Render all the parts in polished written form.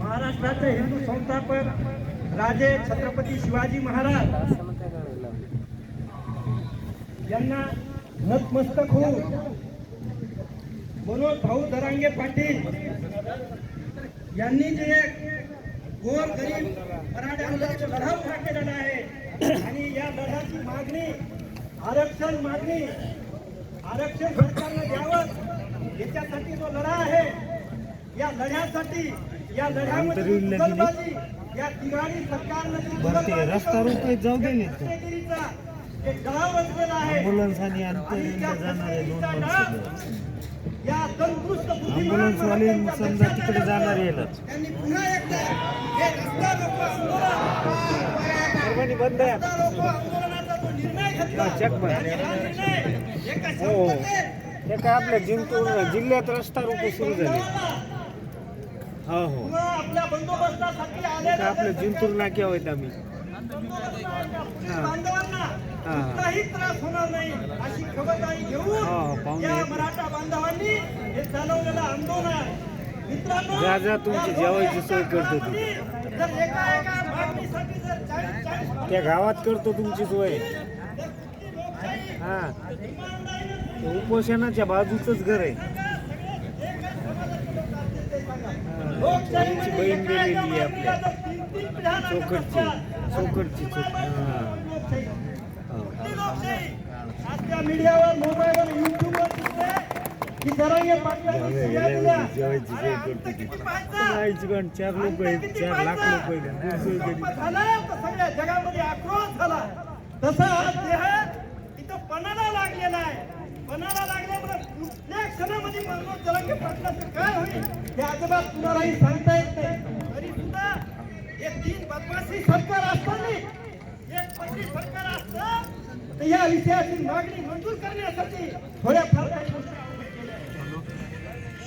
महाराष्ट्राचे हिंदू संस्थापक राजे छत्रपती शिवाजी महाराज यांना नतमस्तक होऊन मनोज भाऊ दरांगे पाटील यांनी जे गोर गरीब मराठ्यांचा लढा उभा केलेला आहे आणि या लढ्याची मागणी आरक्षण सरकारने द्यावं याच्यासाठी जो लढा आहे, या लढ्यासाठी या लढ्यामध्ये दखलबाजी या तिघाणी सरकारने रस्ता रोको जाऊ दे गळा बसलेला आहे. ॲम्ब्युलन्स आणि अंतरिंद जाणारे दोन माणसं या तंदुरुस्त ॲम्ब्युलन्सवाले समजा तिकडे जाणार यायला त्यांनी पुन्हा एकदा हे रस्ता रोको परवानी बंद आहे आंदोलनाचा जो निर्णय घेतला चेक आणि हा निर्णय एका शब्दाने हे काय आपल्या जिंतूर जिल्ह्यात रस्ता रोको सुरू झाले. हो हो आपल्या बंदोबस्तासाठी हे आलेल्या काय आपल्या जिंतूर नाक्यावर आहेत आम्ही. बांधवांना कुठलाही त्रास होणार नाही अशी खबरदारी घेऊन या मराठा बांधवांनी हे चालवलेलं आंदोलन मित्रांनो जा जा तुमची जेवायची सोय करतो तू जर एका मागणीसाठी जर 40 त्या गावात करतो तुमची सोय. हा ते उपोषणाच्या बाजूचंच घर आहे. त्यांची बहीण गेलेली आहे आपल्या चोकडची आजच्या मीडियावर मोबाईलवर युट्यूबवर दिसते की दरांगे पाटलांनी जेवायची सोय करतो ती 4 लोक आहेत, 4 लाख लोक आहेत. सगळ्या जगामध्ये आक्रोश झाला. तसा आज देह इथं पणाला लागलेला आहे. पणाला लागल्यामुळे कुठल्या क्षणामध्ये मनोज जरांगे पाटलाचं काय होईल हे अजिबात कुणालाही सांगता येत नाही. तरी सुद्धा एक 3 बदमाशी सरकार असताना एक पत्री सरकार असतं तर या विषयाची मागणी मंजूर करण्यासाठी थोड्याफार काही गोष्टी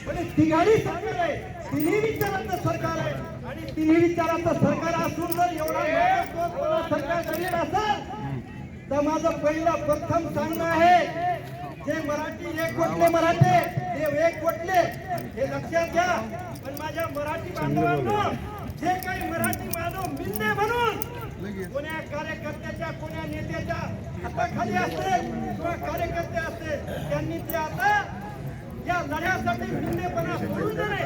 पण तिघाणी सरकार आहे, तिन्ही विचारांचं सरकार आहे आणि तिन्ही विचारांचं सरकार असून जर एवढा सरकार करीत असेल तर माझं पहिलं प्रथम सांगणं आहे, जे मराठी एकवटले मराठे ते एकवटले हे लक्षात घ्या. पण माझ्या मराठी बांधवांनो, जे काही मराठी बांधव मिळणे म्हणून कोण्या कार्यकर्त्याच्या कोण्या नेत्याच्या हाताखाली असते किंवा कार्यकर्ते असते त्यांनी ते आता या लढ्यासाठी मिळणेपणा सोडून देणे.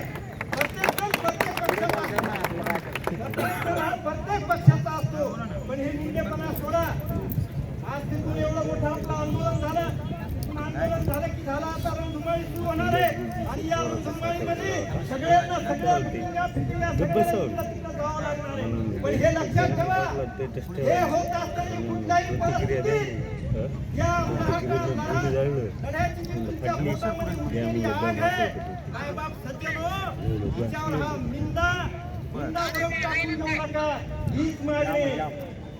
प्रत्येक पक्षाचा असतो पण हे मिळणेपणा सोडा. आज तिथून एवढं मोठं आपलं आंदोलन झालं की झालं आता रणधुमाळी सुरू होणार आहे आणि या रणधुमाळीमध्ये सगळ्यांना जावं लागणार आहे. पण हे लक्षात ठेवा, हे होत असताना कुठल्याही परिस्थितीत या लढ्याची जी तुमच्या पोटामध्ये उठलेली आग आहे, मायबाप सज्जनो, तिच्यावर हा मिंदा बरोबर टाकून देऊ नका. हीच मागणी,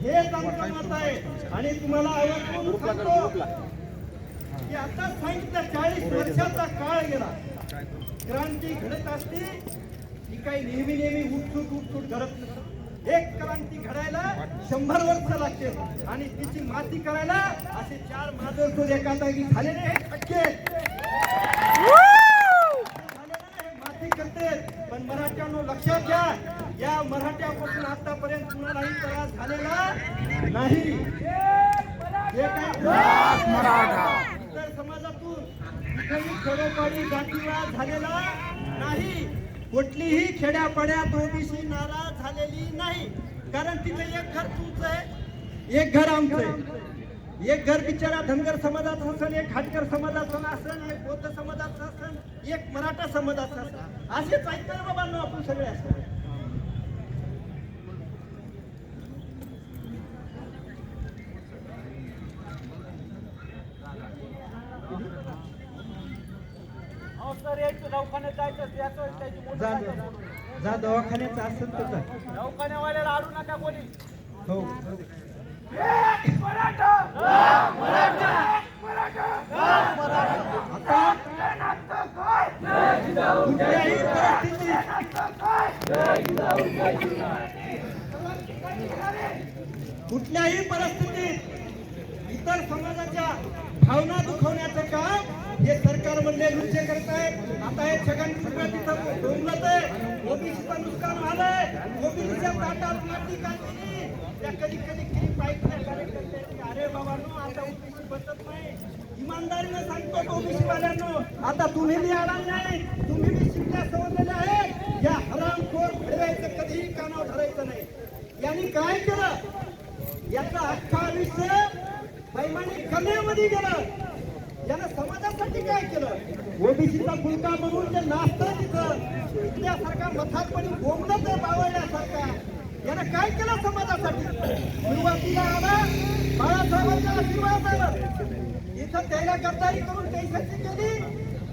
हेच आमचं मत आहे. आणि तुम्हाला आवडतो सांगतो की आता सांगितलं 40 वर्षाचा काळ गेला. क्रांती घडत असते ही काही नेहमी उठसूट घडत नसते. एक क्रांती घडायला 100 वर्ष लागते आणि तिची माती करायला असे 4 महाजन एका जागी झालेले हे टक्के माती करते. पण मराठ्यांनो लक्षात घ्या, या मराठ्यापासून आतापर्यंत कुणालाही त्रास झालेला नाही. जे काही इतर समाजातून कुठेही खेडोपाडी जातीवाद झालेला नाही. कुठलीही खेड्यापाड्यात ओबीसी नाराज झालेली नाही. कारण तिथे एक घर तुमचं आहे, एक घर आमचं आहे. एक घर बिचारा धनगर समाजाचं असेल, एक खाटकर समाजाचं असेल, एक बौद्ध समाजाचं असेल, एक मराठा समाजाचं असेल. असेच ऐकतो बाबांनो आपण सगळे असतो. जा दवाखान्याचं असेल तर दवाखान्यावाल्याला आडू नका कोणी. हो कुठल्याही परिस्थितीत इतर समाजाच्या भावना दुखवण्याचं काम हे सरकार म्हणले लुच्चे करत आहे. आता हे छगन भुजबळ तिथं बोलत आहे, ओबीसीचं नुकसान झालंय, ओबीसीच्या ताटात माती काढली. त्या कधी कधी किती पाहिजे कार्यकर्त्यांनी, अरे बाबांनो आता ओबीसी बसत नाही. इमानदारीने सांगतो ओबीसी वाल्यांनो, आता तुम्ही बी अडाल नाही, तुम्ही बी शिकल्या समजलेल्या आहे. या हरामखोर फिरवायचं कधीही कानावर धरायचं नाही. यांनी काय केलं, याचा अख्खा आयुष्य बैमानी कन्यामध्ये गेलं. यानं समाजासाठी काय केलं, ओबीसीचा फुलका म्हणून जे नाचतं तिथं इथल्यासारखा मथातपणी बोंबलत बावळल्यासारखा, यानं काय केलं समाजासाठी. सुरुवातीला आला बाळासाहेबांचा आशीर्वाद आला, इथं त्याला गद्दारी करून पैशाची केली.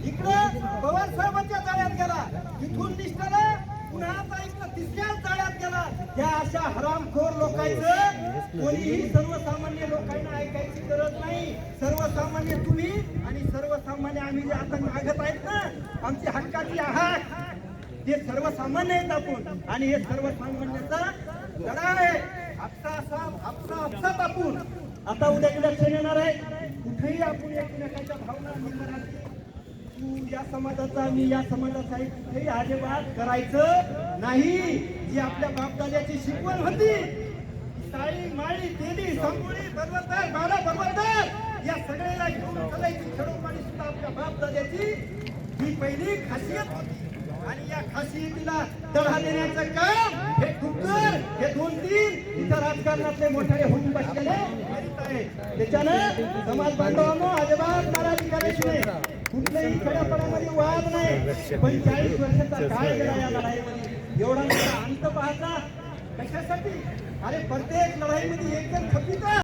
इकडं पवार साहेबांच्या जाळ्यात गेला, इथून निष्ठाला पुन्हा आता इकडं तिसऱ्याच जाळ्यात गेला. या अशा हरामखोर लोकांचं कोणीही सर्वसामान्य लोकांना ऐकायची गरज नाही. सर्वसामान्य तुम्ही आणि सर्वसामान्य आम्ही जे आता मागत आहेत ना, आमची हक्काची आहात, ते सर्वसामान्य आहेत आपण. आणि हे सर्वसामान्याचा लढा आहे. आपसात आपण आता उद्या इलेक्शन येणार आहे, कुठेही आपण एकमेकांच्या भावना मराठी, तू या समाजाचा मी या समाजाचा आहे, कुठेही अजिबात करायचं नाही. जी आपल्या बापदाद्याची शिकवण होती, साळी माळी तेली संगोळी बरोबर बारा बरोबर या सगळ्याला घेऊन चालायची खेडोपाडी सुद्धा आपल्या बापदाद्याची ही पहिली खासियत होती. आणि या खासियतीला तडा देण्याचं काम हे कुकर हे 2-3 इतर राजकारणातले मोठे होऊन बसलेले करीत आहे. त्याच्यानं समाज बांधवांनो अजिबात नाराजी करायची नाही. कुठल्याही खेड्यापाड्यामध्ये वाद नाही. पण 40 वर्षाचा काळ गेला या लढाईमध्ये. एवढा मोठा अंत पाहता कशासाठी, अरे प्रत्येक लढाईमध्ये एक जण खपिता